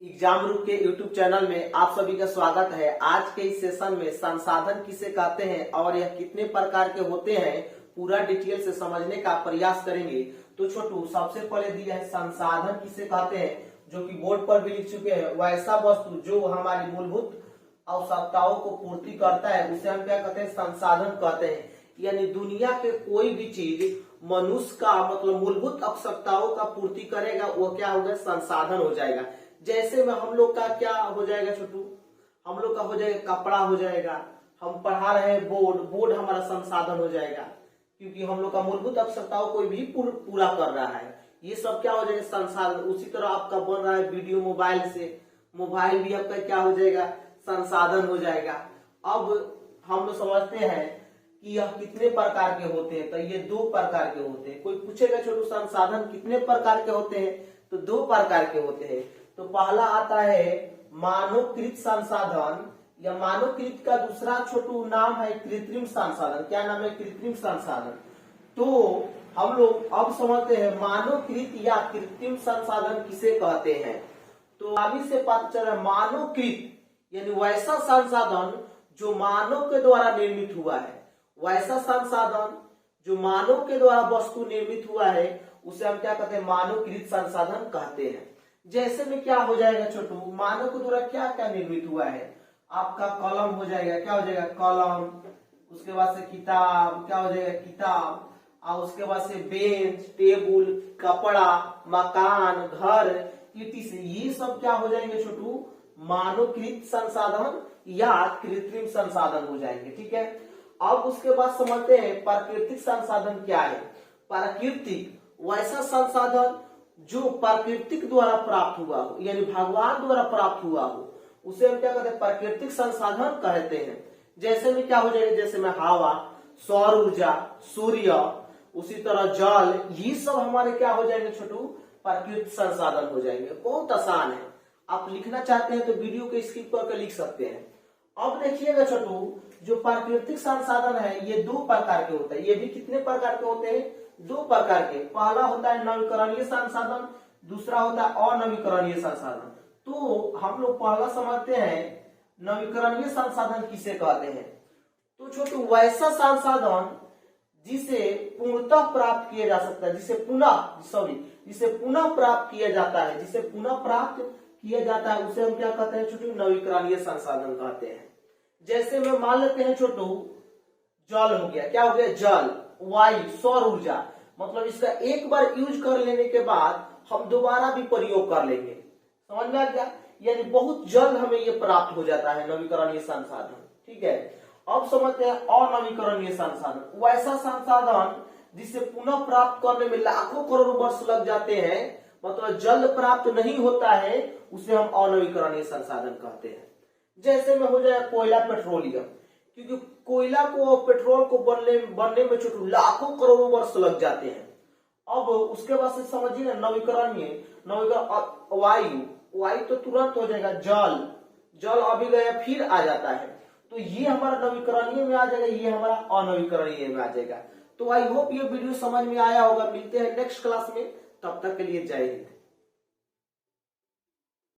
Exam रूप के YouTube channel में आप सभी का स्वागत है। आज के इस सेशन में संसाधन किसे कहते हैं और यह कितने प्रकार के होते हैं पूरा डिटेल से समझने का प्रयास करेंगे। तो छोटू सबसे पहले दिया है संसाधन किसे कहते हैं, जो कि बोर्ड पर भी लिख चुके हैं। वैसा वस्तु जो हमारी मूलभूत आवश्यकताओं को पूर्ति करता है उसे हम क्या कहते हैं, संसाधन कहते हैं। यानी दुनिया के कोई भी चीज मनुष्य का मतलब मूलभूत आवश्यकताओं का पूर्ति करेगा वो क्या होगा, संसाधन हो जाएगा। जैसे में हम लोग का क्या हो जाएगा छोटू, हम लोग का हो जाएगा कपड़ा हो जाएगा। हम पढ़ा रहे हैं बोर्ड हमारा संसाधन हो जाएगा, क्योंकि हम लोग का मूलभूत आवश्यकताओं को भी पूरा कर रहा है। ये सब क्या हो जाएगा, संसाधन। उसी तरह आपका बन रहा है वीडियो मोबाइल से, मोबाइल भी आपका क्या हो जाएगा, संसाधन हो जाएगा। अब हम लोग समझते हैं कि यह कितने प्रकार के होते हैं, तो ये दो प्रकार के होते हैं। कोई पूछेगा छोटू संसाधन कितने प्रकार के होते हैं, तो दो प्रकार के होते हैं। तो पहला आता है मानवकृत संसाधन, या मानवकृत का दूसरा छोटू नाम है कृत्रिम संसाधन। क्या नाम है, कृत्रिम संसाधन। तो हम लोग अब समझते हैं मानवकृत या कृत्रिम संसाधन किसे कहते हैं। तो अभी से पता चला मानवकृत यानी वैसा संसाधन जो मानव के द्वारा निर्मित हुआ है। वैसा संसाधन जो मानव के द्वारा वस्तु निर्मित हुआ है उसे हम क्या कहते हैं, मानवकृत संसाधन कहते हैं। जैसे में क्या हो जाएगा छोटू, मानव के द्वारा क्या क्या निर्मित हुआ है। आपका कलम हो जाएगा, क्या हो जाएगा, कलम। उसके बाद से किताब, क्या हो जाएगा, किताब। और उसके बाद से बेंच, टेबुल, कपड़ा, मकान, घर, ईटी से, ये सब क्या हो जाएंगे छोटू, मानवकृत संसाधन या कृत्रिम संसाधन हो जाएंगे। ठीक है। अब उसके बाद समझते हैं प्राकृतिक संसाधन क्या है। प्राकृतिक वैसा संसाधन जो प्राकृतिक द्वारा प्राप्त हुआ हो, यानी भगवान द्वारा प्राप्त हुआ हो, उसे हम क्या कहते हैं, प्राकृतिक संसाधन कहते हैं। जैसे में क्या हो जाएगा, जैसे में हवा, सौर ऊर्जा, सूर्य, उसी तरह जल, ये सब हमारे क्या हो जाएंगे छोटू, प्राकृतिक संसाधन हो जाएंगे। बहुत आसान है, आप लिखना चाहते हैं तो वीडियो को स्किप करके लिख सकते हैं। अब देखिएगा छोटू, जो प्राकृतिक संसाधन है ये दो प्रकार के होते हैं। ये भी कितने प्रकार के होते हैं, दो प्रकार के। पहला होता है नवीकरणीय संसाधन, दूसरा होता है अनवीकरणीय संसाधन। तो हम लोग पहला समझते हैं नवीकरणीय संसाधन किसे कहते हैं। तो छोटू वैसा संसाधन जिसे पूर्णतः प्राप्त किया जा सकता है, जिसे पुनः प्राप्त किया जाता है, जिसे पुनः प्राप्त किया जाता है, उसे हम क्या कहते हैं छोटू, नवीकरणीय संसाधन कहते हैं। जैसे में मान लेते हैं छोटू जल हो गया, क्या हो गया, जल, वायु, सौर ऊर्जा, मतलब इसका एक बार यूज कर लेने के बाद हम दोबारा भी प्रयोग कर लेंगे। समझ में आ गया, यानी बहुत जल्द हमें ये प्राप्त हो जाता है नवीकरणीय संसाधन। ठीक है। अब समझते हैं अनवीकरणीय संसाधन। वैसा संसाधन जिसे पुनः प्राप्त करने में लाखों करोड़ वर्ष लग जाते हैं, मतलब जल्द प्राप्त नहीं होता है, उसे हम अनवीकरणीय संसाधन कहते हैं। जैसे में हो जाए कोयला, पेट्रोलियम, क्योंकि कोयला को, पेट्रोल को बनने में छोटू लाखों करोड़ों वर्ष लग जाते हैं। अब उसके बाद से समझिए नवीकरणीय, वायु तो तुरंत हो जाएगा, जल अभी गया फिर आ जाता है, तो ये हमारा नवीकरणीय में आ जाएगा, ये हमारा अनवीकरणीय में आ जाएगा। तो आई होप ये वीडियो समझ में आया होगा। मिलते हैं नेक्स्ट क्लास में, तब तक के लिए जय हिंद।